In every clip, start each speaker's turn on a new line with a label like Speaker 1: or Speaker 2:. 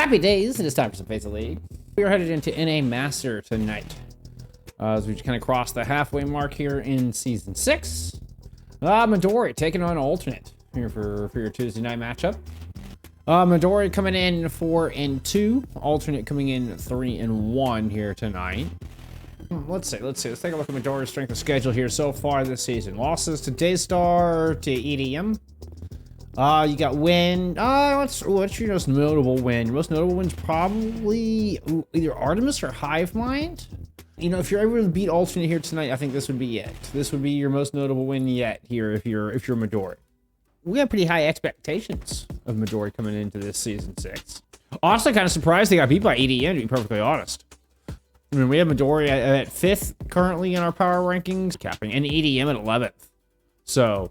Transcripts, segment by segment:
Speaker 1: Happy days, it is time for some FACEIT League. We are headed into NA Master tonight. As we kind of cross the halfway mark here in Season 6. Midori taking on Alternate here for your Tuesday night matchup. Midori coming in 4-2. Alternate coming in 3-1 here tonight. Let's take a look at Midori's strength of schedule here so far this season. Losses to Daystar, to EDM. You got win. What's your most notable win? Your most notable win's probably either Artemis or Hivemind. You know, if you're able to beat Alternate here tonight, I think this would be it. This would be your most notable win yet here if you're Midori. We have pretty high expectations of Midori coming into this Season 6. Honestly, kind of surprised they got beat by EDM, to be perfectly honest. I mean, we have Midori at 5th currently in our power rankings, capping, and EDM at 11th. So,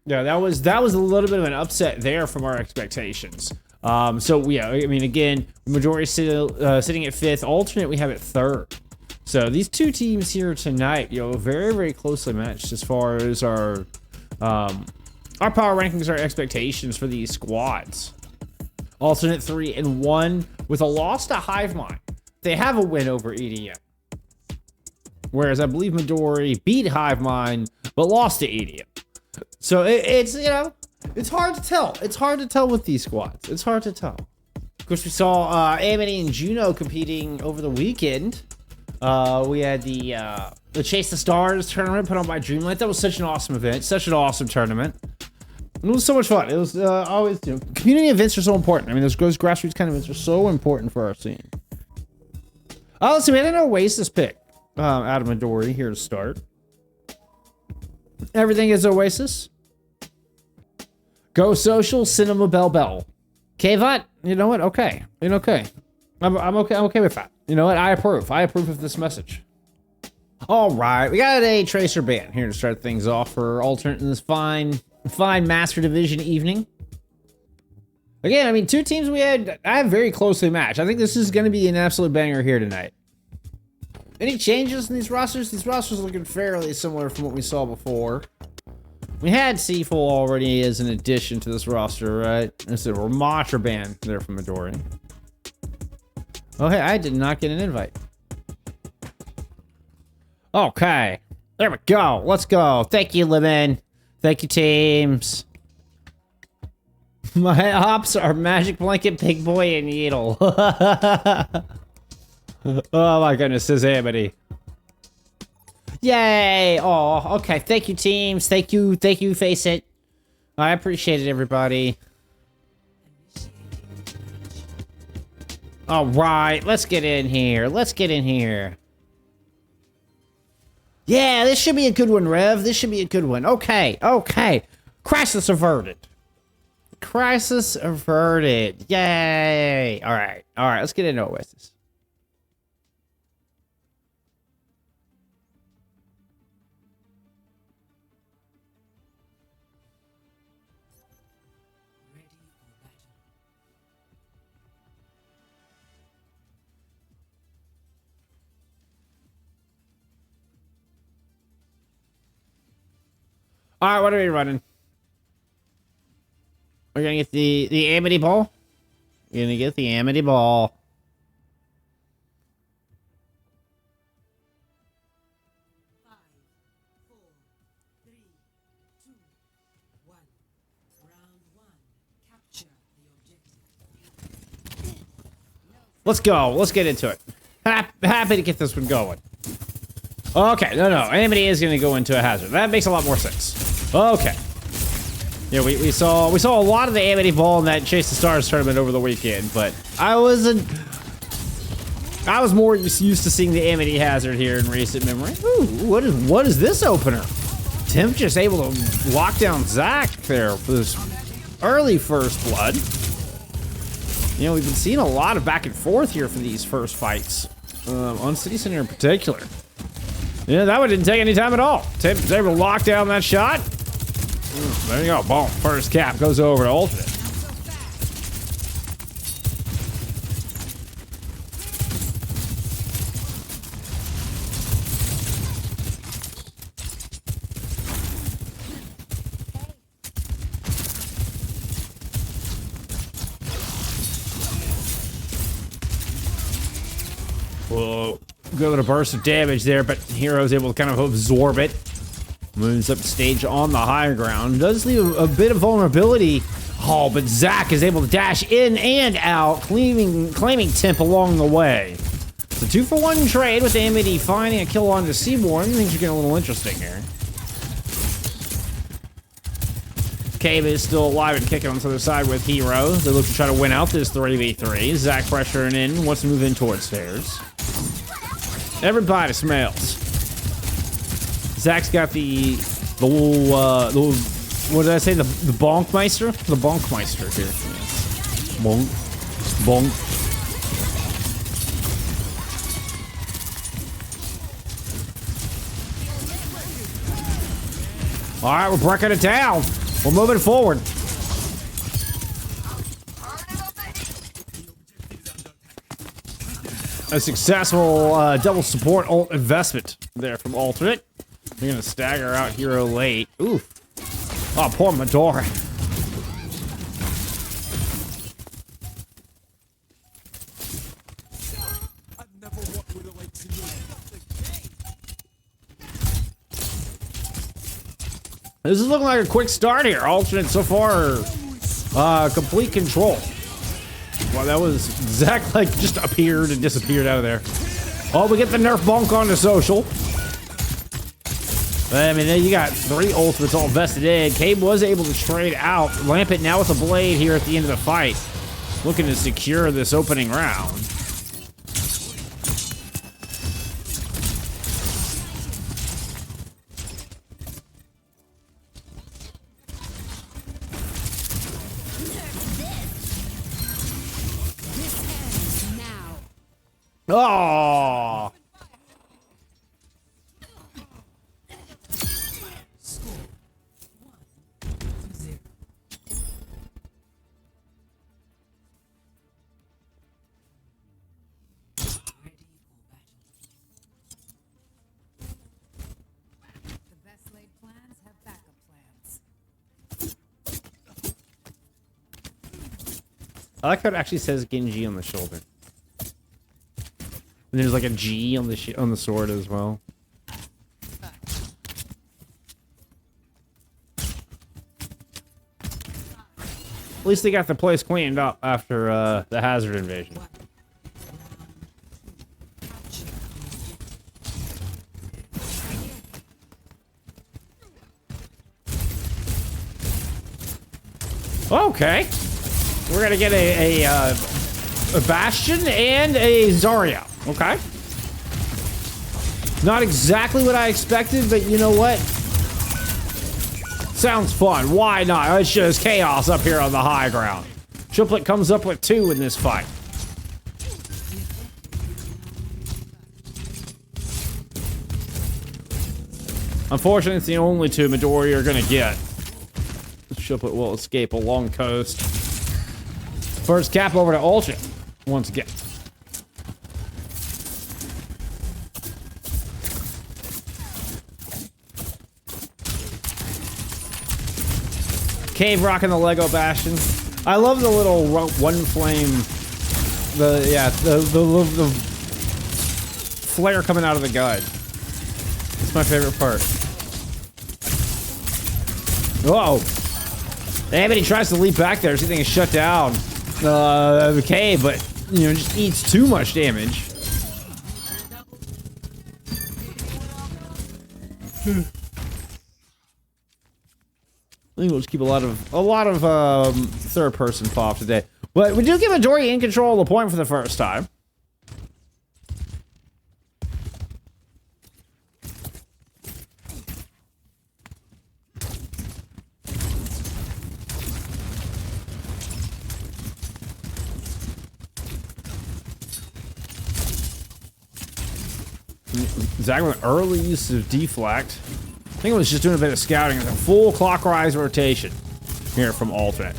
Speaker 1: yeah, that was a little bit of an upset there from our expectations. So, yeah, I mean, again, Midori sitting at 5th. Alternate, we have at 3rd. So, these two teams here tonight, you know, very, very closely matched as far as our power rankings, our expectations for these squads. Alternate 3-1 with a loss to Hivemind. They have a win over EDM. Whereas I believe Midori beat Hivemind, but lost to EDM. So it's, you know, it's hard to tell. It's hard to tell with these squads. It's hard to tell. Of course, we saw Amity and Juno competing over the weekend. We had the Chase the Stars tournament put on by Dreamlight. That was such an awesome event. Such an awesome tournament. It was so much fun. It was always, you know, community events are so important. I mean, those grassroots kind of events are so important for our scene. Let's see, we had an Oasis pick out of Midori here to start. Everything is Oasis. Go Social, Cinema Bell Bell. KVOT, you know what? Okay. You know, okay. I'm okay with that. You know what? I approve. I approve of this message. All right, we got a Tracer ban here to start things off for Alternate in this fine Master Division evening. Again, I mean, two teams I have very closely matched. I think this is going to be an absolute banger here tonight. Any changes in these rosters? These rosters are looking fairly similar from what we saw before. We had Seafull already as an addition to this roster, right? It's a Ramatra ban there from Midori. Oh, hey, I did not get an invite. Okay. There we go. Let's go. Thank you, Lemon. Thank you, teams. My hops are Magic Blanket, Big Boy, and Yeetle. Oh my goodness, says Amity. Yay! Oh, okay. Thank you, teams. Thank you, FACEIT. I appreciate it, everybody. All right, let's get in here. Let's get in here. Yeah, this should be a good one, Rev. This should be a good one. Okay, okay. Crisis averted. Crisis averted. Yay. All right, let's get into Oasis. All right, what are we running? We're gonna get the Amity ball. We're gonna get the Amity ball.
Speaker 2: Five, four, three, two, one. Round one. Capture the objective.
Speaker 1: Let's go. Let's get into it. Happy to get this one going. Okay, no, Amity is gonna go into a hazard. That makes a lot more sense. Okay. Yeah, we saw a lot of the Amity ball in that Chase the Stars tournament over the weekend, but I was more used to seeing the Amity hazard here in recent memory. Ooh, what is this opener? Tim just able to lock down Zach there for this early first blood. You know, we've been seeing a lot of back and forth here for these first fights, on City Center in particular. Yeah, that one didn't take any time at all. Tim was able to lock down that shot. There you go. Boom. First cap goes over to Alternate. Whoa. Good little burst of damage there, but Hero's able to kind of absorb it. Moves up stage on the higher ground. Does leave a bit of vulnerability. Oh, but Zach is able to dash in and out, claiming temp along the way. It's a 2-for-1 trade with Amity finding a kill on to Seaborn. Things are getting a little interesting here. Cave is still alive and kicking on the other side with Hero. They look to try to win out this 3v3. Zach pressuring in, wants to move in towards stairs. Everybody smells. Zach's got the what did I say? The Bonkmeister? The Bonkmeister here. Yes. Bonk. Bonk. All right, we're breaking it down. We're moving forward. A successful double support ult investment there from Alternate. They're gonna stagger out Hero late. Oof. Oh, poor Midori. This is looking like a quick start here. Alternate so far, complete control. Wow, that was Zach like just appeared and disappeared out of there. Oh, we get the nerf bonk on the social. I mean, you got 3 ultimates all vested in. Cabe was able to trade out. Lampet now with a blade here at the end of the fight. Looking to secure this opening round. Oh! I like how it actually says Genji on the shoulder. And there's like a G on the sword as well. At least they got the place cleaned up after the hazard invasion. Okay. We're gonna get a Bastion and a Zarya. Okay. Not exactly what I expected, but you know what? Sounds fun. Why not? It's just chaos up here on the high ground. Triplet comes up with 2 in this fight. Unfortunately, it's the only 2 Midori are gonna get. Triplet will escape along coast. First cap over to Ultra once again. Cave rocking the Lego Bastion. I love the little one flame. The flare coming out of the gun. It's my favorite part. Uh oh. Amity tries to leap back there. Everything is shut down. The cave, but you know, just eats too much damage. I think we'll just keep a lot of third-person pop today, but we do give Midori in control of the point for the first time. Zach with early use of deflect. I think it was just doing a bit of scouting. It's a full clockwise rotation here from Alternate.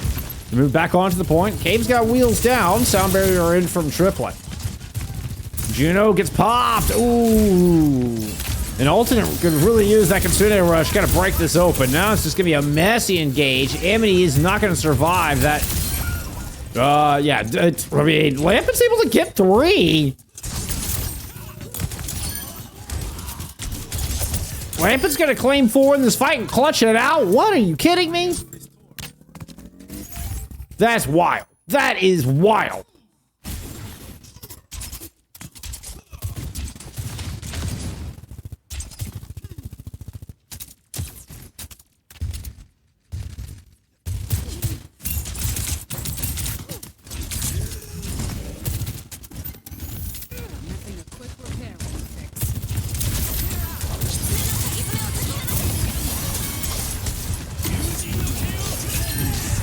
Speaker 1: We move back onto the point. Cave's got wheels down. Sound barrier in from Triplet. Juno gets popped. Ooh. And Alternate could really use that Kitsune rush. Got to break this open. Now it's just going to be a messy engage. Amity is not going to survive that. Yeah. I mean, Lampet's able to get 3. Rampant's gonna claim 4 in this fight and clutch it out? What, are you kidding me? That's wild. That is wild.
Speaker 2: Nothing a quick repair won't fix.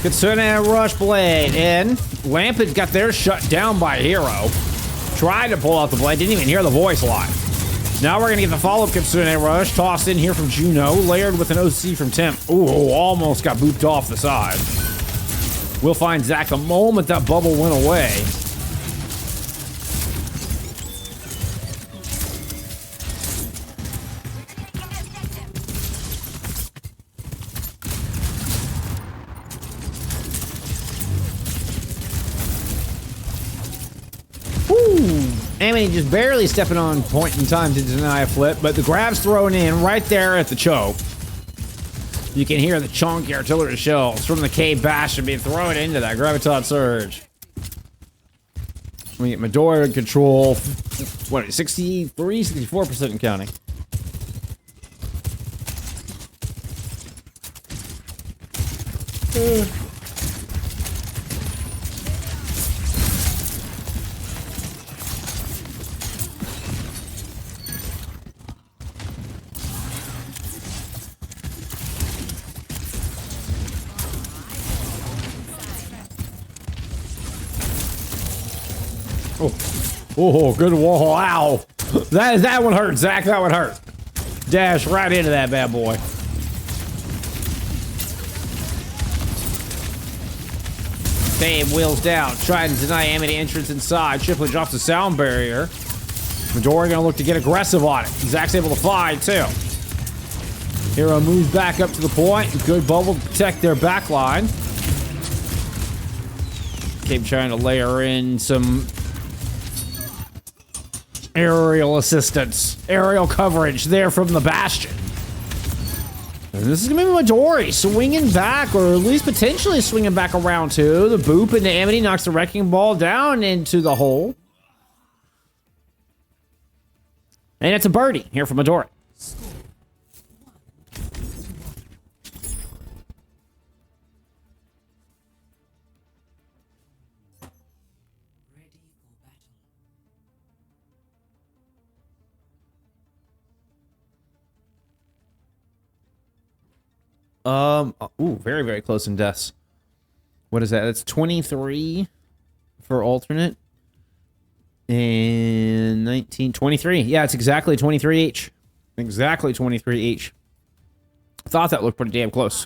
Speaker 1: Kitsune Rush Blade in. Lampet got theirs shut down by Hero. Tried to pull out the blade, didn't even hear the voice line. Now we're gonna get the follow-up Kitsune Rush tossed in here from Juno, layered with an OC from Temp. Ooh, almost got booped off the side. We'll find Zach the moment that bubble went away. Amity just barely stepping on point in time to deny a flip, but the grab's thrown in right there at the choke. You can hear the chunky artillery shells from the K Bastion being thrown into that Graviton Surge. We get Midori in control. What, 63, 64% and counting. Oh, good wall. Ow. That one hurt, Zach. That one hurt. Dash right into that bad boy. Babe wheels down. Trying to deny Amity entrance inside. Triple drops the sound barrier. Midori gonna look to get aggressive on it. Zach's able to find too. Hero moves back up to the point. Good bubble to protect their back line. Keep trying to layer in some aerial assistance, aerial coverage there from the Bastion. And this is gonna be Midori swinging back, or at least potentially swinging back around too. The boop into Amity knocks the wrecking ball down into the hole. And it's a birdie here from Midori. Ooh, very, very close in deaths. What is that? That's 23 for alternate. And 19, 23. Yeah, it's exactly 23 each. Exactly 23 each. Thought that looked pretty damn close.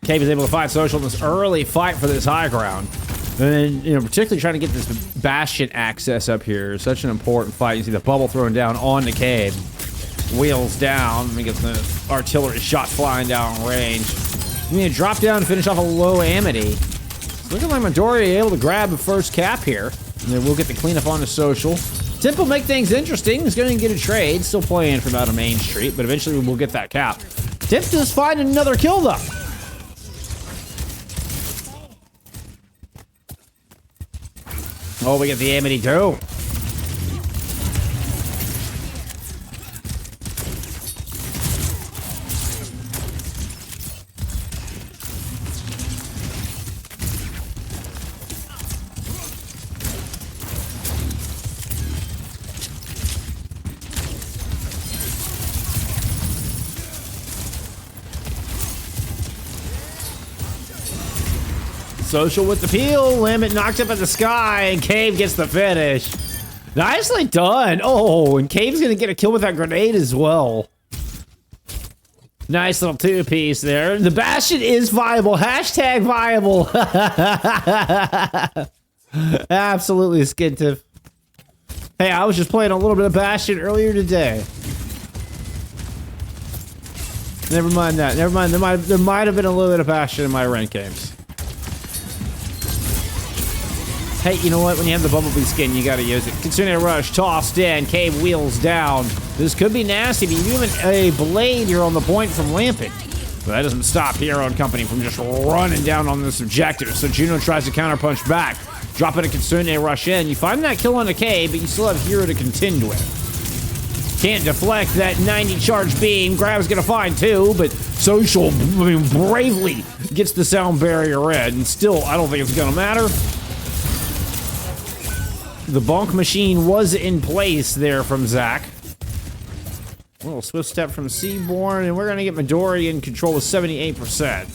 Speaker 1: Cave is able to find Social in this early fight for this high ground. And, you know, particularly trying to get this Bastion access up here. Such an important fight. You see the bubble thrown down on the Cave. Wheels down. We get the artillery shot flying down range. We need to drop down and finish off a low Amity. It's looking like Midori able to grab the first cap here. And then we'll get the cleanup on the Social. Temp will make things interesting. He's going to get a trade. Still playing from out of Main Street, but eventually we'll get that cap. Temp does find another kill, though. Oh, we get the Amity too. Social with the peel, Limit knocked up at the sky, and Cave gets the finish. Nicely done. Oh, and Cave's gonna get a kill with that grenade as well. Nice little two-piece there. The Bastion is viable. Hashtag viable. Absolutely skintive. Hey, I was just playing a little bit of Bastion earlier today. Never mind that. Never mind. There might have been a little bit of Bastion in my rent games. Hey, you know what? When you have the Bumblebee skin, you gotta use it. Kitsune Rush, tossed in, Cave wheels down. This could be nasty, but even a blade here on the point from Lamping. But that doesn't stop Hero and company from just running down on this objective. So Juno tries to counterpunch back. Dropping a Kitsune Rush in. You find that kill on a Cave, but you still have Hero to contend with. Can't deflect that 90 charge beam. Grab's gonna find two, but Social, bravely gets the sound barrier in. And still, I don't think it's gonna matter. The bonk machine was in place there from Zach. A little swift step from Seaborn, and we're gonna get Midori in control with 78%.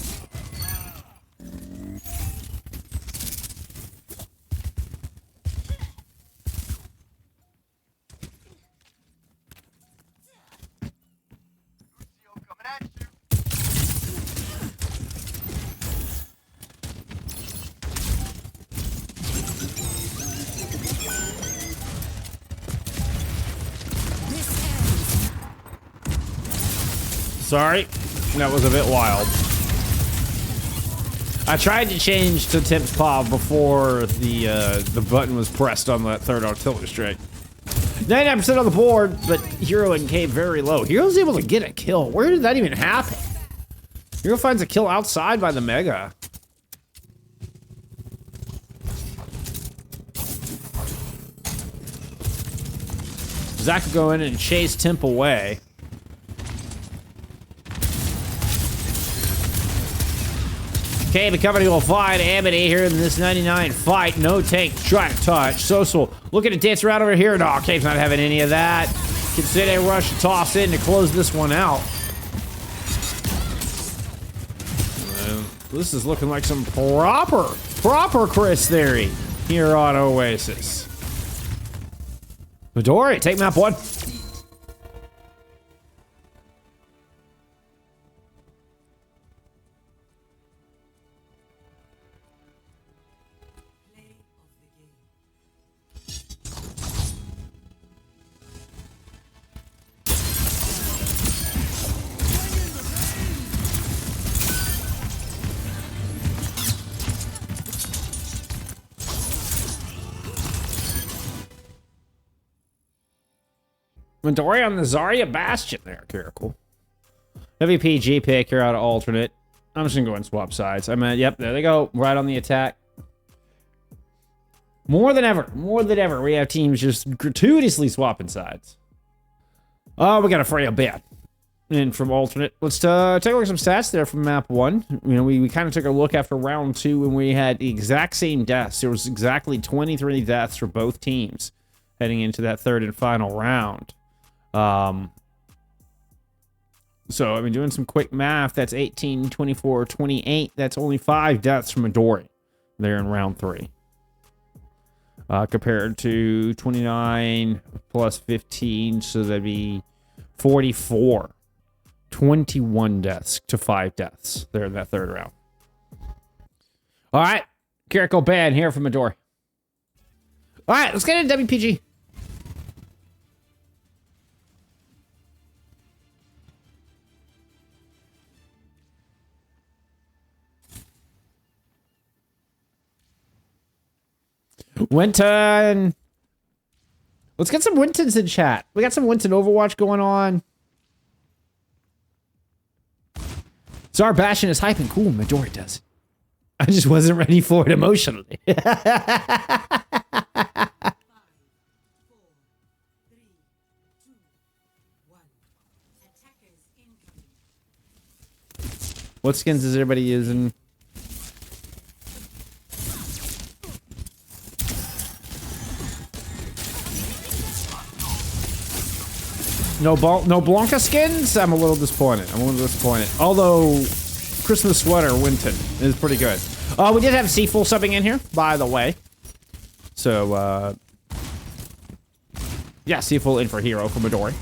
Speaker 1: Sorry, that was a bit wild. I tried to change to Tip's Paw before the button was pressed on that third artillery strike. 99% on the board, but Hero and Cave very low. Hero's able to get a kill. Where did that even happen? Hero finds a kill outside by the Mega. Zach will go in and chase Timp away. Okay, the company will find Amity here in this 99 fight. No tank trying to touch. Social looking to dance around over here. No, Cave's not having any of that. Consider a rush to toss in to close this one out. This is looking like some proper Chris theory here on Oasis. Midori, take map one. Midori on the Zarya Bastion there. Cool. WPG pick here out of alternate. I'm just gonna go and swap sides. I mean, yep, there they go. Right on the attack. More than ever, we have teams just gratuitously swapping sides. Oh, we got a Freya ban. And from alternate, let's take a look at some stats there from map one. You know, we kind of took a look after round two when we had the exact same deaths. There was exactly 23 deaths for both teams heading into that third and final round. So, I mean, doing some quick math, that's 18, 24, 28. That's only 5 deaths from Midori there in round 3. Compared to 29 plus 15, so that'd be 44. 21 deaths to 5 deaths there in that third round. All right, Kiriko ban here from Midori. All right, let's get into WPG. Winton. Let's get some Wintons in chat. We got some Winton Overwatch going on. Zar Bastion is hyping. Cool, Midori does. I just wasn't ready for it emotionally. What skins is everybody using? No Blanca skins? I'm a little disappointed. Although, Christmas Sweater Winton is pretty good. We did have Seafull subbing in here, by the way. So, yeah, Seafull in for Hero for Midori.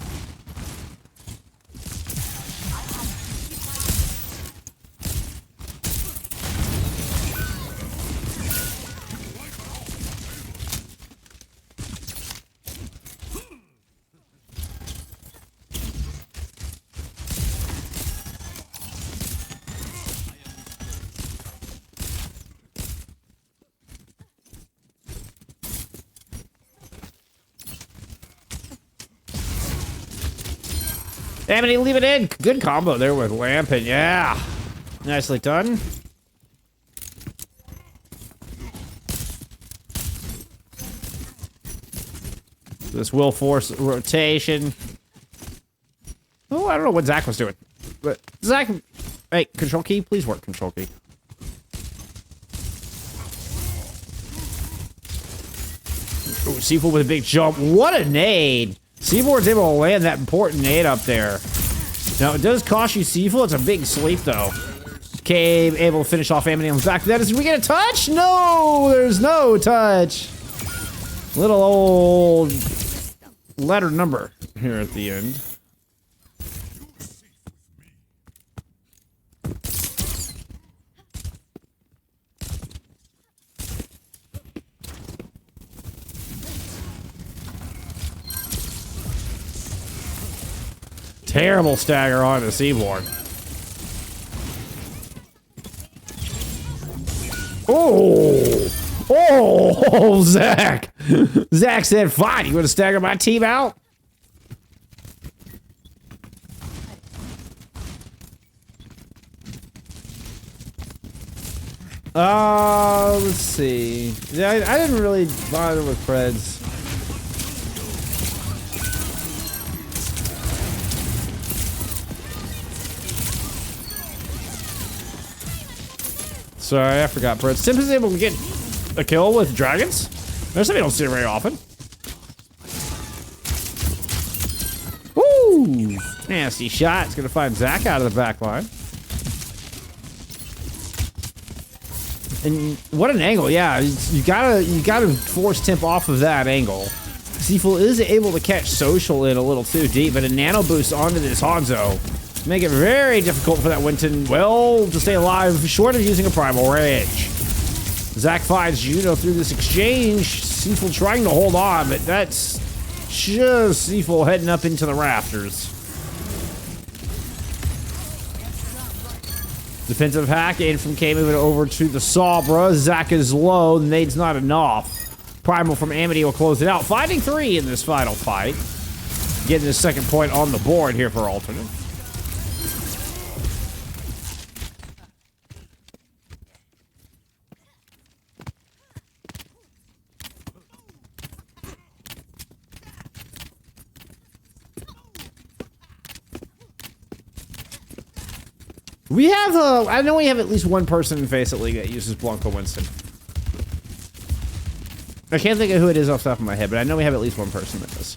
Speaker 1: Amity, leave it in. Good combo there with Lampin. Yeah. Nicely done. This will force rotation. Oh, I don't know what Zach was doing. But Zach, hey, control key, please work control key. Ooh, Seafood with a big jump. What a nade. Seaboard's able to land that important nade up there. Now, it does cost you Seafood. It's a big sleep, though. Cave able to finish off Amity on the back. That is, we get a touch? No, there's no touch. Little old letter number here at the end. Terrible stagger on the Seaboard. Oh! Oh, Zach! Zach said, fine, you want to stagger my team out? Let's see. Yeah, I didn't really bother with Preds. Sorry, I forgot Preds. Simp is able to get a kill with dragons. There's something you don't see very often. Woo! Nasty shot. It's gonna find Zach out of the back line. And what an angle, yeah. You gotta force Temp off of that angle. Seafool is able to catch Social in a little too deep, but a nano boost onto this Hanzo. Make it very difficult for that Winton, well, to stay alive, short of using a Primal Rage. Zach finds Juno through this exchange. Seafool trying to hold on, but that's just Seafool heading up into the rafters. Defensive hack in from K moving over to the Sabra. Zach is low, the nade's not enough. Primal from Amity will close it out. Finding 3 in this final fight. Getting the second point on the board here for Alternate. We have, I know we have at least one person in FACEIT League that uses Blanco Winston. I can't think of who it is off the top of my head, but I know we have at least one person that does.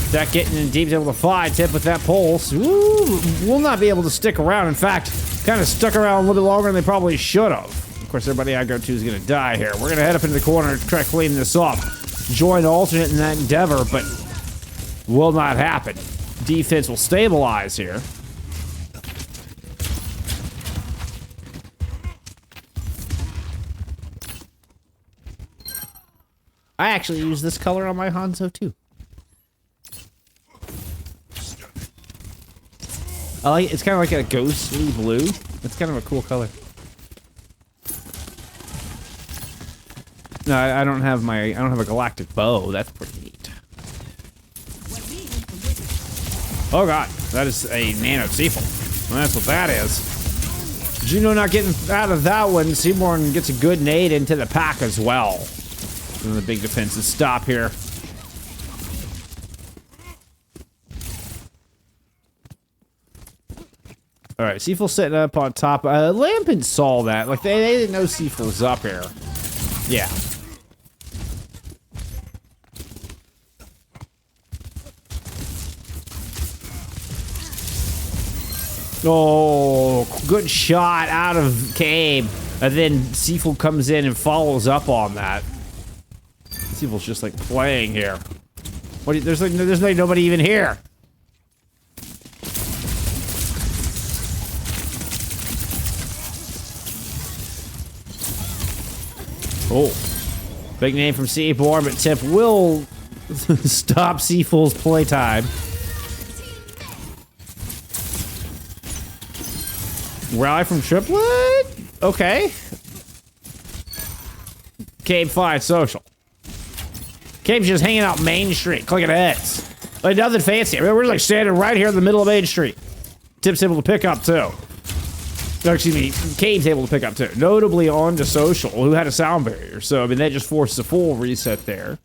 Speaker 1: Zach getting in deep, able to fly. Tip with that pulse. Ooh, will not be able to stick around. In fact, kind of stuck around a little bit longer than they probably should have. Of course, everybody I go to is going to die here. We're going to head up into the corner and try to clean this up. Join Alternate in that endeavor, but will not happen. Defense will stabilize here. I actually use this color on my Hanzo too. I like it's kind of like a ghostly blue. It's kind of a cool color. No, I don't have a galactic bow. That's pretty neat. Oh god, that is a nano Seafool. Well, that's what that is. Juno not getting out of that one. Seaborn gets a good nade into the pack as well. And the big defenses stop here. All right, Seafool sitting up on top. Lampin saw that. Like, they didn't know Seafool was up here. Yeah. Oh, good shot out of Cabe. And then Seafool comes in and follows up on that. Seafool's just, like, playing here. What? There's like nobody even here. Oh, big name from Seaborn, but Tip will stop Seafool's playtime. Rally from Triplet? Okay. Cabe 5 social. Cabe's just hanging out Main Street, clicking heads. Like nothing fancy. I mean, we're like standing right here in the middle of Main Street. Tip's able to pick up too. No, excuse me, Cabe's able to pick up too. Notably on to social, who had a sound barrier. So, I mean, that just forces a full reset there.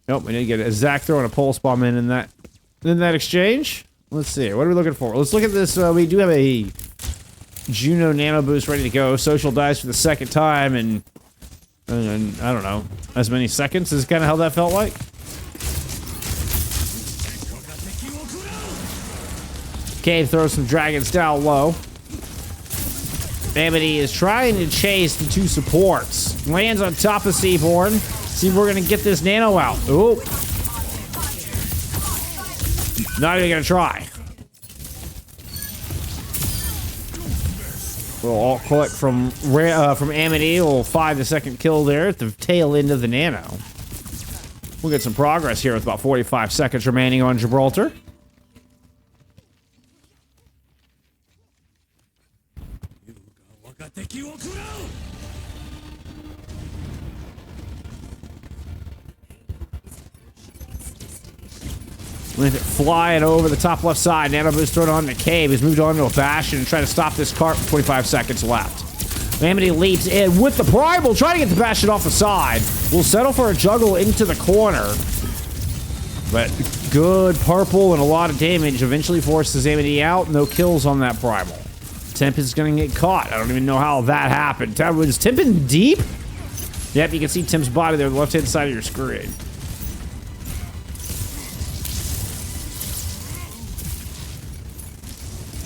Speaker 1: Nope, we need to get a Zach throwing a pulse bomb in that exchange. Let's see, what are we looking for? Let's look at this. We do have a Juno Nano Boost ready to go. Social dies for the second time and I don't know, as many seconds is kind of how that felt like. Cave throws some dragons down low. Amity is trying to chase the two supports. Lands on top of Seaborn. See if we're gonna get this nano out. Ooh. Not even gonna try. Little alt click from Amity. We'll find the second kill there at the tail end of the nano. We'll get some progress here with about 45 seconds remaining on Gibraltar. With it flying over the top left side, Nano Boost thrown on to Cave. He's moved on to a Bastion and try to stop this cart with 25 seconds left. Amity leaps in with the Primal, trying to get the Bastion off the side. Will settle for a juggle into the corner. But good purple and a lot of damage eventually forces Amity out. No kills on that Primal. Temp is going to get caught. I don't even know how that happened. Was Temp in deep? Yep, you can see Temp's body there on the left-hand side of your screen.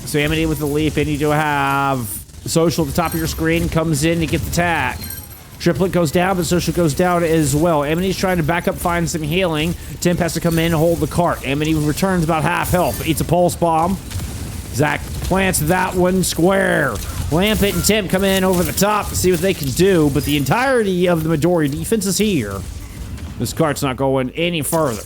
Speaker 1: So Amity with the leap, and you do have Social at the top of your screen, comes in to get the tag. Triplet goes down, but Social goes down as well. Amity's trying to back up, find some healing. Temp has to come in and hold the cart. Amity returns about half health, eats a pulse bomb. Zach plants that one square. Lampet and Temp come in over the top to see what they can do, but the entirety of the Midori defense is here. This cart's not going any further.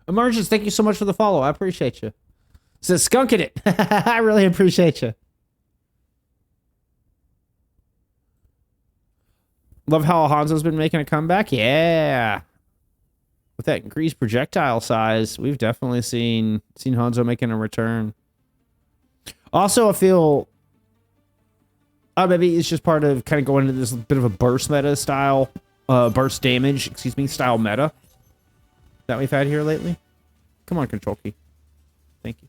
Speaker 1: Emergence, thank you so much for the follow. I appreciate you. Says skunking it. I really appreciate you. Love how Hanzo's been making a comeback. Yeah. With that increased projectile size, we've definitely seen Hanzo making a return. Also, I feel maybe it's just part of kind of going into this bit of a burst meta style, burst damage, excuse me, style meta that we've had here lately. Come on, control key. Thank you.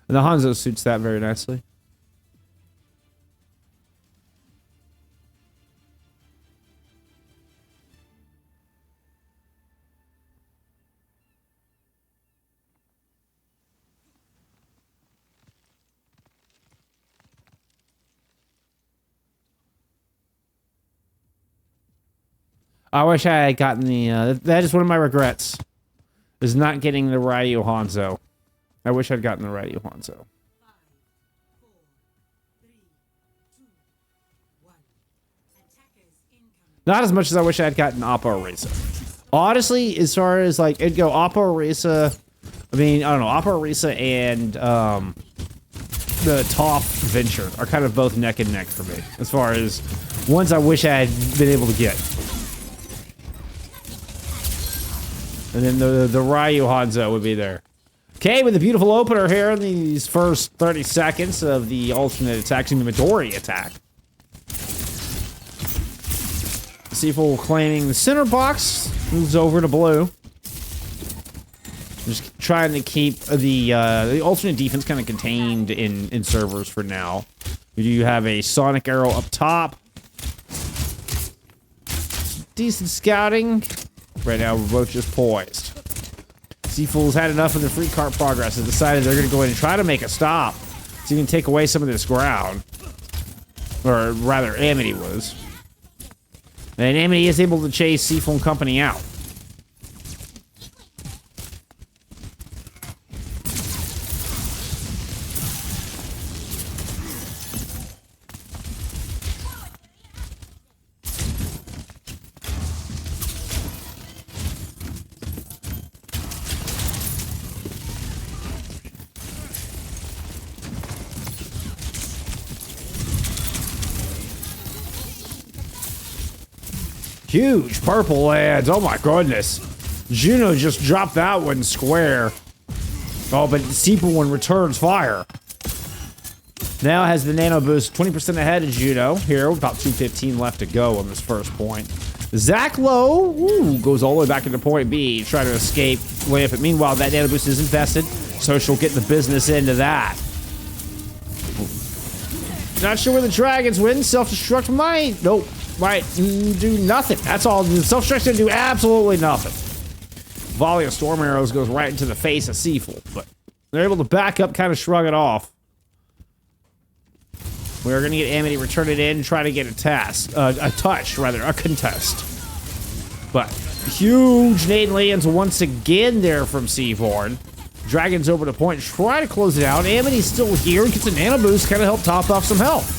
Speaker 1: And the Hanzo suits that very nicely. I wish I had gotten the, that is one of my regrets, is not getting the Ryu Hanzo. I wish I'd gotten the Ryu Hanzo. 5, 4, 3, 2, 1. Attackers incoming. Not as much as I wish I had gotten Oppo Risa. Honestly, as far as like, it'd go Oppo Risa, I mean, I don't know, Oppo Risa and the Toph Venture are kind of both neck and neck for me, as far as ones I wish I had been able to get. And then the Ryu Hanzo would be there. Okay, with a beautiful opener here in these first 30 seconds of the alternate attack, the Midori attack. Seafool claiming the center box, moves over to blue. Just trying to keep the alternate defense kind of contained in servers for now. You have a Sonic Arrow up top. Decent scouting. Right now, we're both just poised. Seafool's had enough of the free cart progress and decided they're going to go in and try to make a stop so you can take away some of this ground. Or rather, Amity was. And Amity is able to chase Seafool and company out. Huge purple lands. Oh my goodness. Juno just dropped that one square. Oh, but C4 returns fire. Now has the nano boost 20% ahead of Juno. Here, about 2:15 left to go on this first point. Zach Lowe goes all the way back into point B, trying to escape Lamp. Meanwhile, that nano boost is invested, so she'll get the business into that. Not sure where the dragons win. Self-destruct might. Nope. Might do nothing. That's all. Self-destruct's gonna do absolutely nothing. Volley of storm arrows goes right into the face of Seafull, but they're able to back up, kind of shrug it off. We're gonna get Amity, return it in, try to get a contest. But huge nade lands once again there from Seaborn. Dragons over the point, try to close it out. Amity's still here, gets a nano boost, kind of help top off some health.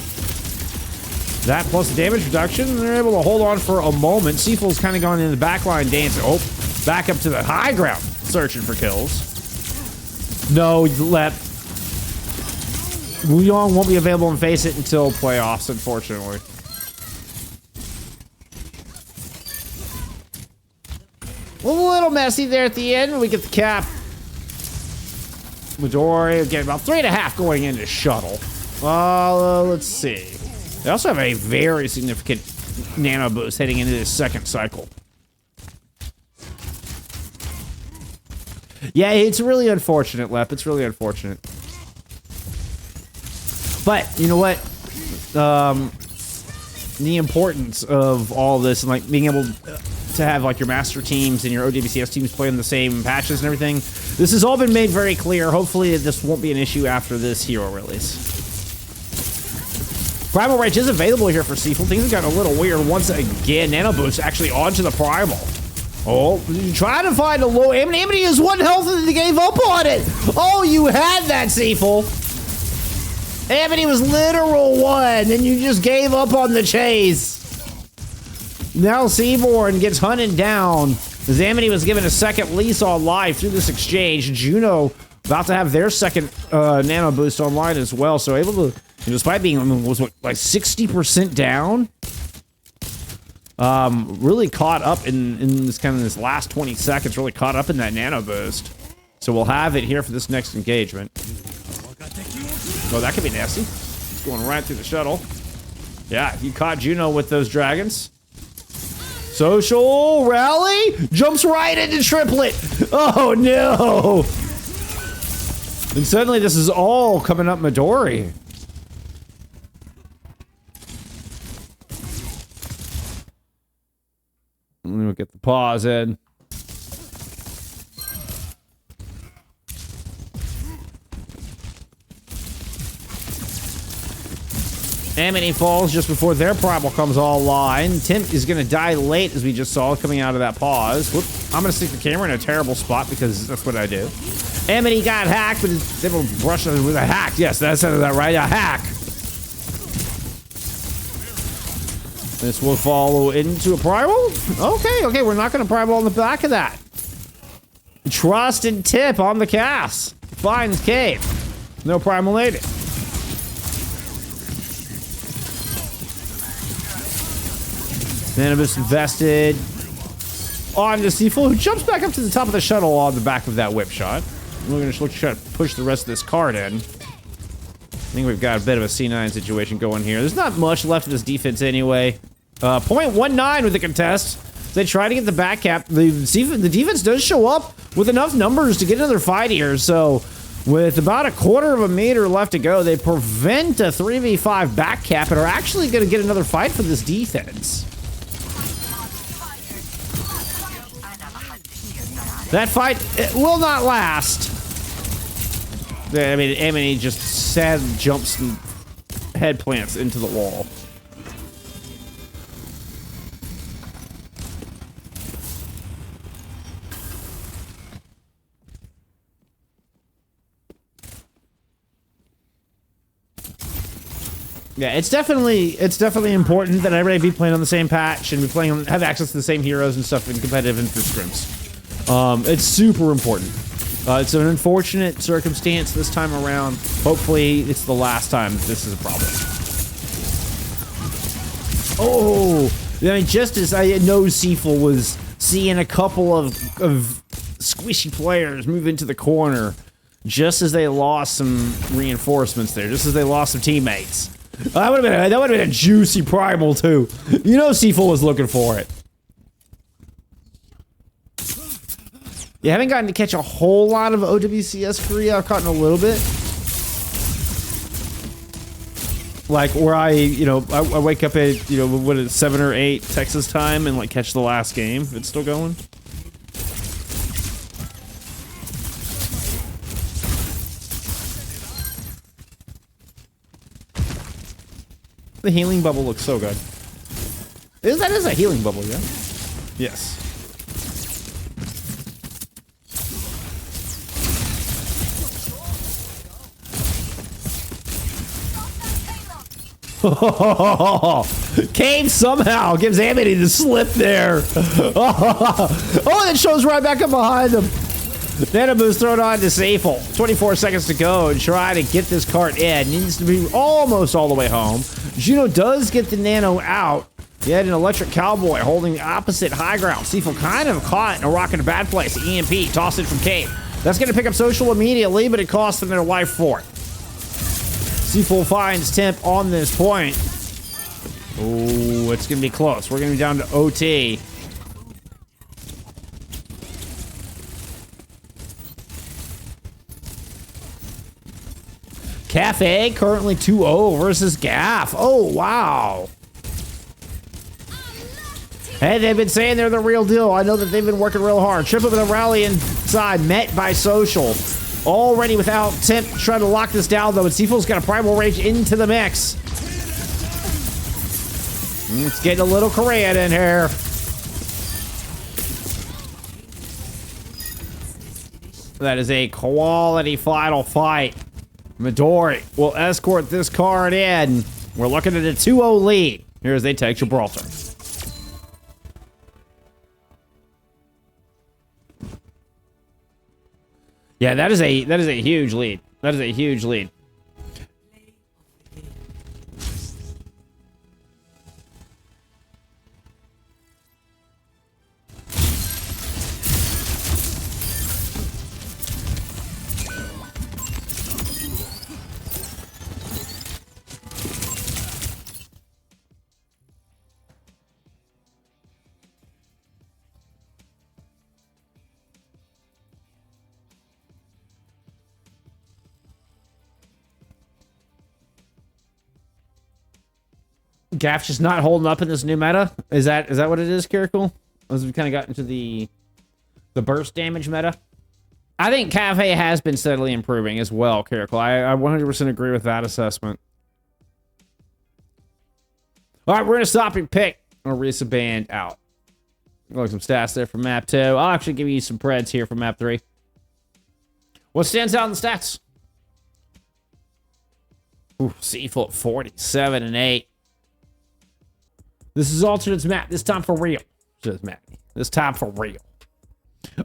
Speaker 1: That plus the damage reduction, they're able to hold on for a moment. Seafull's kind of gone in the backline dancing. Oh, back up to the high ground, searching for kills. No, let. Wuyong won't be available in FACEIT until playoffs, unfortunately. A little messy there at the end. We get the cap. Midori again, about 3.5 going into shuttle. Let's see. They also have a very significant nano boost heading into this second cycle. Yeah, it's really unfortunate, Lep. It's really unfortunate. But you know what? The importance of all this and like being able to have like your master teams and your OWCS teams playing the same patches and everything. This has all been made very clear. Hopefully this won't be an issue after this hero release. Primal Rage is available here for Seafull. Things have gotten a little weird once again. Nano Boost actually onto the Primal. Oh, try to find a low Amity. Amity is 1 health and they gave up on it. Oh, you had that, Seafull. Amity was literal 1 and you just gave up on the chase. Now Seaborn gets hunted down. As Amity was given a second lease on life through this exchange. Juno about to have their second nano boost online as well. So able to, despite being, was what, like 60% down? Really caught up in this kind of this last 20 seconds, really caught up in that nano boost. So we'll have it here for this next engagement. Oh, that could be nasty. It's going right through the shuttle. Yeah, you caught Juno with those dragons. Social rally jumps right into triplet. Oh no! And suddenly this is all coming up Midori. We'll get the pause in. Amity falls just before their Primal comes online. Tim is going to die late, as we just saw coming out of that pause. Whoop. I'm going to stick the camera in a terrible spot because that's what I do. Amity got hacked, but they will brush it with a hack. Yes, that sounded that right. A hack. This will follow into a Primal. Okay, we're not going to Primal on the back of that. Trust and Tip on the cast. Finds Cave. No Primal native. Nanobus invested on the Seafull, who jumps back up to the top of the shuttle on the back of that whip shot. We're going to try to push the rest of this card in. I think we've got a bit of a C9 situation going here. There's not much left of this defense anyway. 0.19 with the contest. They try to get the back cap. The defense does show up with enough numbers to get another fight here. So with about a quarter of a meter left to go, they prevent a 3v5 back cap and are actually going to get another fight for this defense. That fight will not last. I mean, Amity just sad jumps and head plants into the wall. Yeah, it's definitely important that everybody be playing on the same patch and have access to the same heroes and stuff in competitive and for scrims. It's super important. It's an unfortunate circumstance this time around. Hopefully, it's the last time that this is a problem. Oh, I mean, just as I know Seaful was seeing a couple of squishy players move into the corner, just as they lost some reinforcements there, just as they lost some teammates. That would have been a juicy primal too. You know, Seaful was looking for it. You haven't gotten to catch a whole lot of OWCS Korea. I've caught in a little bit. Like where I wake up at, what is it, 7 or 8 Texas time and like catch the last game if it's still going. The healing bubble looks so good. That is a healing bubble, yeah? Yes. Cave somehow gives Amity the slip there. Oh, that shows right back up behind him. Nanobu's thrown on to Seaful. 24 seconds to go and try to get this cart in. Needs to be almost all the way home. Juno does get the Nano out. Yet an electric cowboy holding the opposite high ground. Seaful kind of caught in a rock in a bad place. EMP tossed it from Cave. That's going to pick up Social immediately, but it costs them their life for it. Seaful finds Temp on this point. Oh, it's going to be close. We're going to be down to OT. Cafe currently 2-0 versus Gaff. Oh, wow. Hey, they've been saying they're the real deal. I know that they've been working real hard. Triple with a rally inside, met by Social. Already without Temp trying to lock this down, though, and Seaful's got a primal rage into the mix. It's getting a little Korean in here. That is a quality final fight. Midori will escort this card in. We're looking at a 2-0 lead. Here as they take Gibraltar. Yeah, that is a huge lead. That is a huge lead. Gaff's just not holding up in this new meta. Is that what it is, Kirikul? As we kind of got into the burst damage meta. I think Cafe has been steadily improving as well, Kirikul. I 100% agree with that assessment. All right, we're gonna stop and pick Orisa Band out. Look, some stats there from map 2. I'll actually give you some preds here from map 3. What stands out in the stats? Ooh, Seaful at 47 and 8. This is Alternate's map. This time for real. Says Matt. This time for real.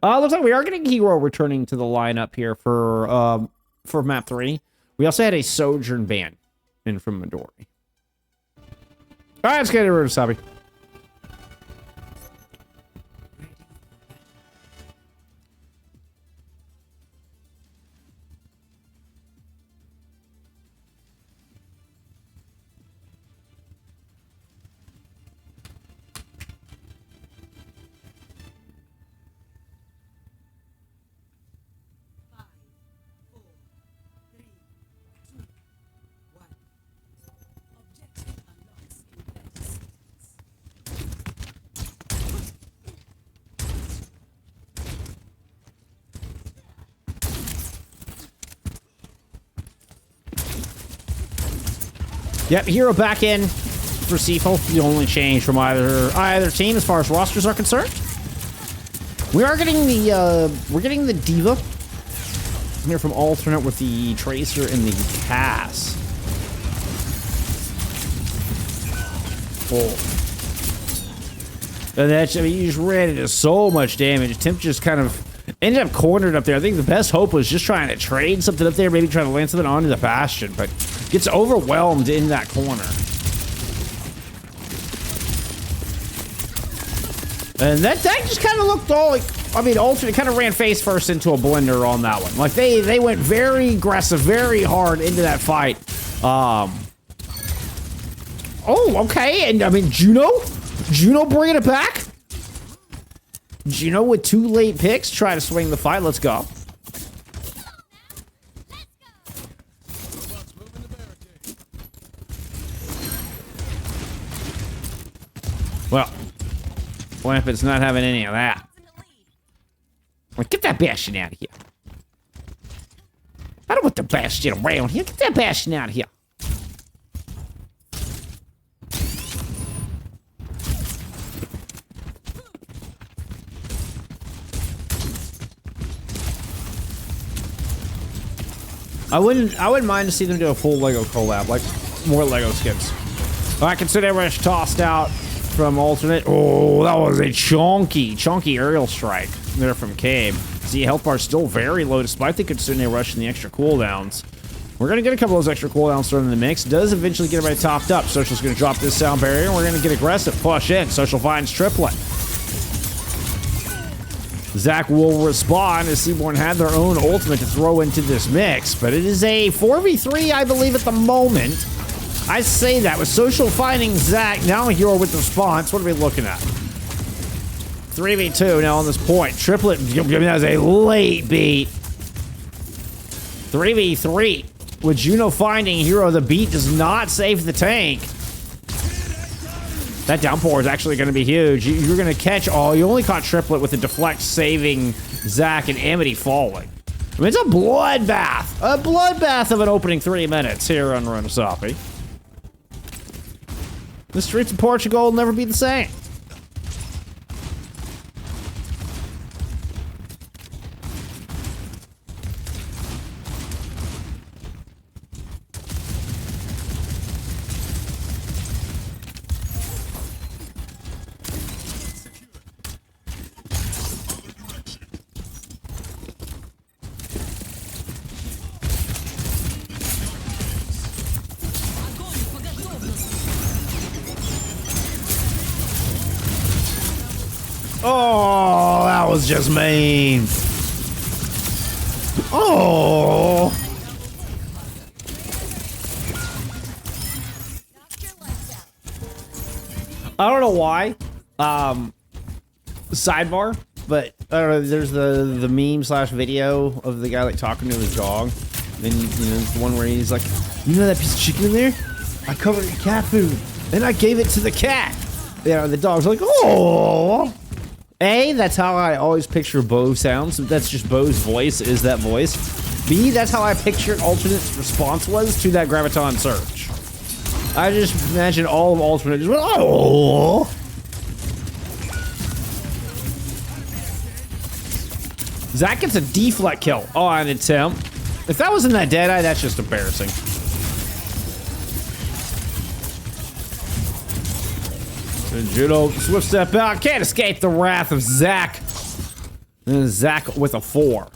Speaker 1: Looks like we are getting Hero returning to the lineup here for map 3. We also had a Sojourn ban in from Midori. All right, let's get to Runasapi. Yep, Hero back in for Seaful. The only change from either team as far as rosters are concerned. We are getting the Diva here from Alternate with the Tracer and the Cass. Oh. And that's, I mean, you just ran into so much damage. Temp just kind of ended up cornered up there. I think the best hope was just trying to trade something up there, maybe trying to land something onto the Bastion, but gets overwhelmed in that corner. And that just kind of looked all like, I mean, Alternate kind of ran face first into a blender on that one. Like, they went very aggressive, very hard into that fight. Oh, okay. And, I mean, Juno bringing it back? Juno with 2 late picks, try to swing the fight. Let's go. Well, Lampet's not having any of that. Like, get that Bastion out of here. I don't want the Bastion around here. Get that Bastion out of here. I wouldn't mind to see them do a full Lego collab, like more Lego skins. I consider Rush tossed out from Alternate. Oh, that was a chunky aerial strike there from Cabe. See, health bar still very low despite the Kitsune Rush and the extra cooldowns. We're going to get a couple of those extra cooldowns thrown in the mix. Does eventually get everybody topped up. Social's going to drop this sound barrier, and we're going to get aggressive. Push in. Social finds triplet. Zach will respond as Seaborn had their own ultimate to throw into this mix, but it is a 4v3, I believe, at the moment. I say that with Social finding Zach, now Hero with the response. What are we looking at? 3v2 now on this point. Triplet has a late beat. 3v3 with Juno finding Hero. The beat does not save the tank. That downpour is actually going to be huge. You're going to catch all. You only caught Triplet with the deflect saving Zach and Amity falling. I mean, it's a bloodbath. A bloodbath of an opening 3 minutes here on Runasapi. The streets of Portugal will never be the same. Oh, that was just mean. Oh. I don't know why. Sidebar, but I don't know. There's the meme slash video of the guy like talking to his dog. Then it's the one where he's like, "You know that piece of chicken in there? I covered it in cat food, and I gave it to the cat." The dog's like, "Oh." A, that's how I always picture Bo sounds. That's just Bo's voice, is that voice. B, that's how I pictured Alternate's response was to that Graviton Surge. I just imagine all of Alternate just went, oh. Zach gets a deflect kill on attempt. If that wasn't that Deadeye, that's just embarrassing. And Juno swift step out. Can't escape the wrath of Zach. And Zach with a 4.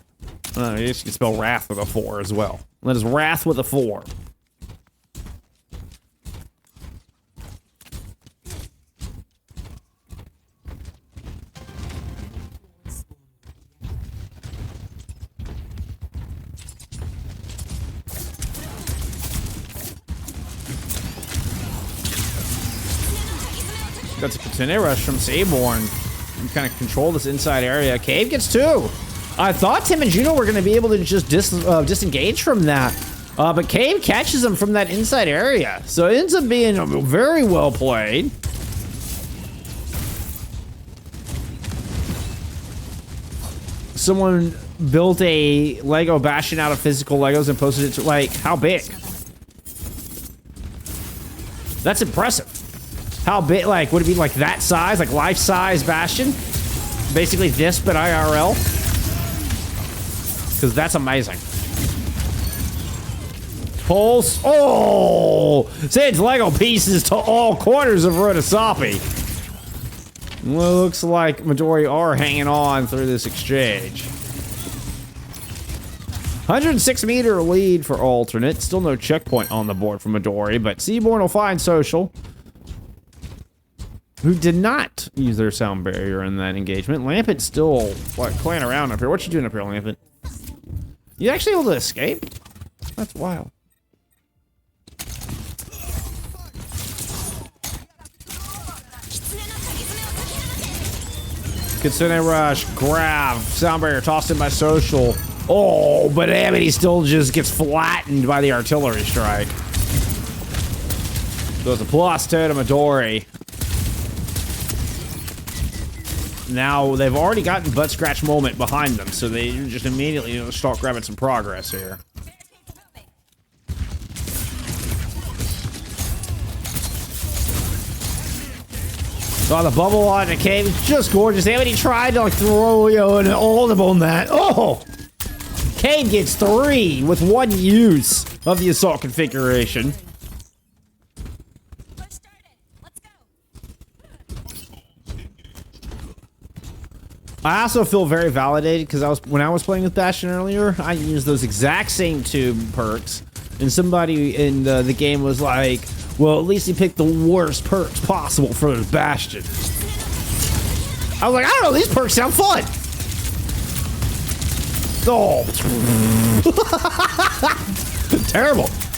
Speaker 1: I guess you can spell wrath with a 4 as well. That is wrath with a 4. Got a Kitsune Rush from Seaborn. You kind of control this inside area. Cave gets 2. I thought Tim and Juno were going to be able to just disengage from that. But Cave catches them from that inside area. So it ends up being very well played. Someone built a Lego Bastion out of physical Legos and posted it to, like, how big? That's impressive. How big, like, would it be like that size? Like life-size Bastion? Basically this, but IRL? Because that's amazing. Pulse. Oh! Sends Lego pieces to all corners of Runasapi. Well, looks like Midori are hanging on through this exchange. 106-meter lead for Alternate. Still no checkpoint on the board for Midori, but Seaborn will find Social. who did not use their sound barrier in that engagement. Lampet's still like playing around up here. What you doing up here, Lampet? You actually able to escape? That's wild. Kitsune Rush, grab, sound barrier, tossed in by Social. Oh, but Amity still just gets flattened by the artillery strike. So it's a +2 to Midori. Now, they've already gotten butt scratch moment behind them, so they just immediately start grabbing some progress here. Saw the bubble on the cave, it's just gorgeous. Amity tried to like throw an ultimate on that. Oh! Cade gets 3 with 1 use of the assault configuration. I also feel very validated because when I was playing with Bastion earlier, I used those exact same 2 perks, and somebody in the game was like, well, at least he picked the worst perks possible for the Bastion. I was like, I don't know, these perks sound fun. Oh.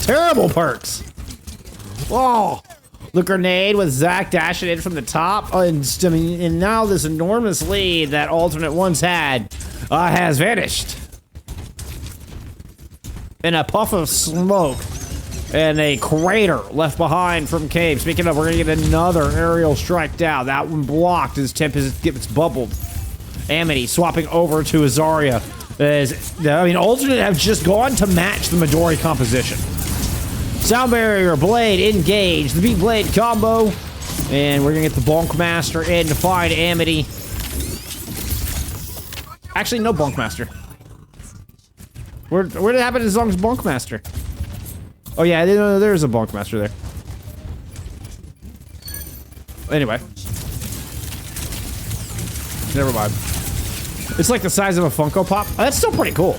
Speaker 1: terrible perks. Oh. The grenade with Zach dashing in from the top, and now this enormous lead that alternate once had has vanished. In a puff of smoke and a crater left behind from Cave. Speaking of, we're gonna get another aerial strike down. That one blocked as Temp gets bubbled. Amity swapping over to Azaria. Alternate have just gone to match the Midori composition. Sound barrier, blade, engage. The beat blade combo. And we're gonna get the Bonk Master in to find Amity. Actually, no Bonk Master. Where did it happen to Zong's Bonk Master? Oh yeah, I didn't know there was a Bonk Master there. Anyway. Never mind. It's like the size of a Funko Pop. Oh, that's still pretty cool.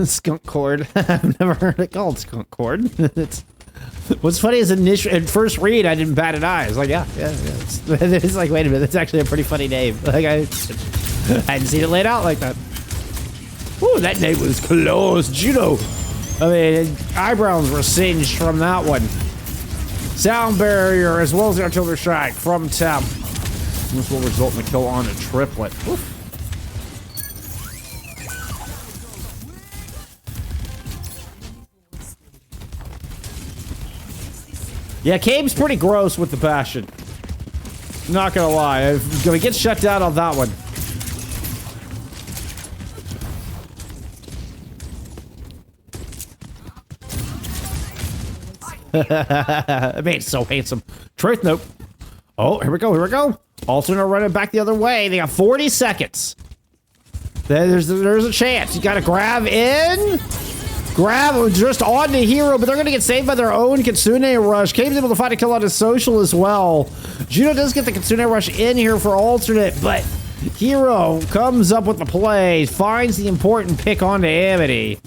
Speaker 1: Skunk cord. I've never heard it called skunk cord. What's funny is at first read, I didn't bat an eye. I was like, yeah. It's like, wait a minute, that's actually a pretty funny name. Like, I hadn't seen it laid out like that. Ooh, that name was close. Judo. I mean, eyebrows were singed from that one. Sound barrier as well as the artillery strike from Temp. This will result in a kill on a triplet. Oof. Yeah, Cabe's pretty gross with the Bastion. Not gonna lie, I'm gonna get shut down on that one. It made it so handsome. Truth note. Oh, here we go. Alternate running back the other way. They got 40 seconds. There's a chance. You gotta grab in. Grab just on the hero, but they're gonna get saved by their own Kitsune Rush. Cave's able to find a kill on his Social as well. Juno does get the Kitsune Rush in here for alternate, but Hero comes up with the play, finds the important pick onto Amity.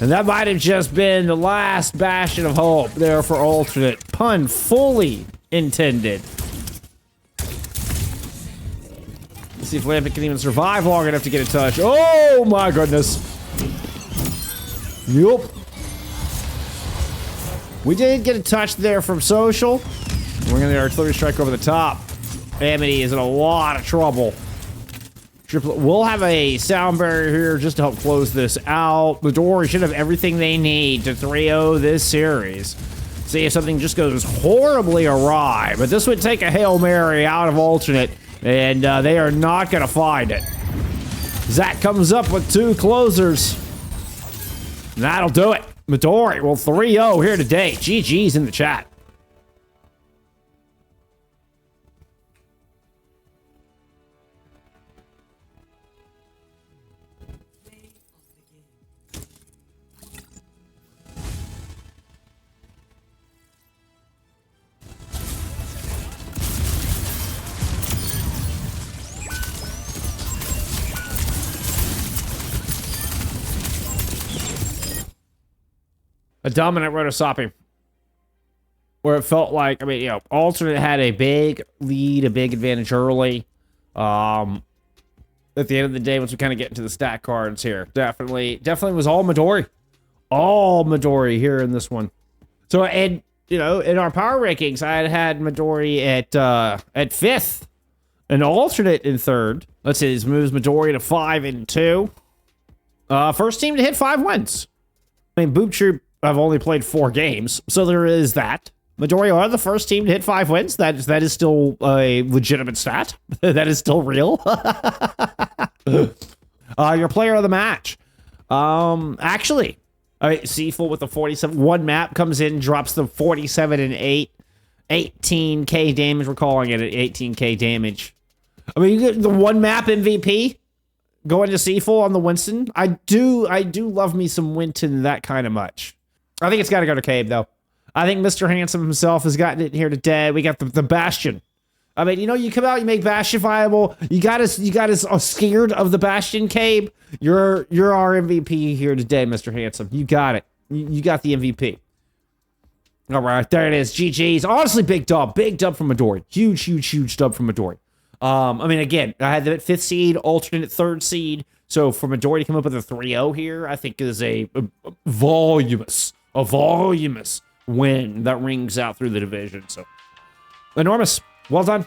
Speaker 1: And that might have just been the last bastion of hope there for alternate. Pun fully intended. Let's see if Lampet can even survive long enough to get a touch. Oh my goodness. Yup. We did get a touch there from Social. We're gonna get artillery strike over the top. Amity is in a lot of trouble. We'll have a sound barrier here just to help close this out. Midori should have everything they need to 3-0 this series. See if something just goes horribly awry. But this would take a Hail Mary out of alternate, and they are not gonna find it. Zach comes up with 2 closers. That'll do it. Midori will 3-0 here today. GG's in the chat. A dominant Runasapi. Where it felt like, I mean, you know, alternate had a big lead, a big advantage early. At the end of the day, once we kind of get into the stat cards here, definitely was all Midori. All Midori here in this one. So, and, you know, in our power rankings, I had Midori at 5th. An alternate in 3rd. Let's see, this moves Midori to 5 and 2. First team to hit 5 wins. I mean, Boop Troop, I've only played 4 games, so there is that. Midori are the first team to hit 5 wins. That is still a legitimate stat. That is still real. Your player of the match. Actually, Seafull with the 47. One map comes in, drops the 47 and 8. 18k damage. We're calling it an 18k damage. I mean, you get the one map MVP going to Seafull on the Winston. I do love me some Winton that kind of much. I think it's got to go to Cabe, though. I think Mr. Handsome himself has gotten it here today. We got the Bastion. I mean, you know, you come out, you make Bastion viable. You got us scared of the Bastion, Cabe. You're our MVP here today, Mr. Handsome. You got it. You got the MVP. All right, there it is. GG's. Honestly, big dub from Midori. Huge dub from Midori. I mean, again, I had the 5th seed, alternate 3rd seed. So for Midori to come up with a 3-0 here, I think is a voluminous win that rings out through the division. So enormous. Well done.